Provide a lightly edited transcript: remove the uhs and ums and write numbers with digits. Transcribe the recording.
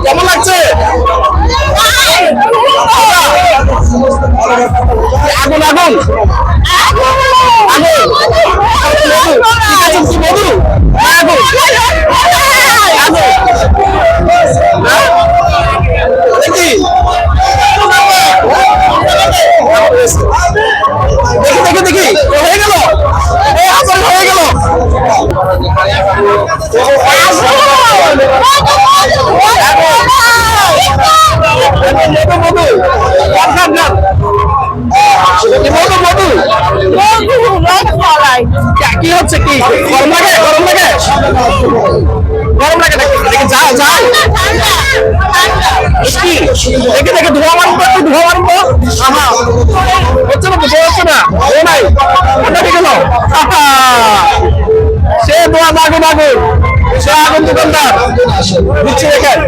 কেমন লাগছে? আগুন আগুন আগুন মধু আগুন দেখি দেখি দেখি হয়ে গেল, হয়ে গেল। কি হচ্ছে? কি গরম লাগে? গরম লাগে? গরম লাগে নাকি? দেখে যা যা দেখে দেখে ধোয়া মারবো, একটু ধোয়া মারবো। হচ্ছে না, বোঝা যাচ্ছে না। ও নাই গেল সে ধোয়া আগুন আগুন, সে আগুন দোকানদার দিচ্ছি দেখেন।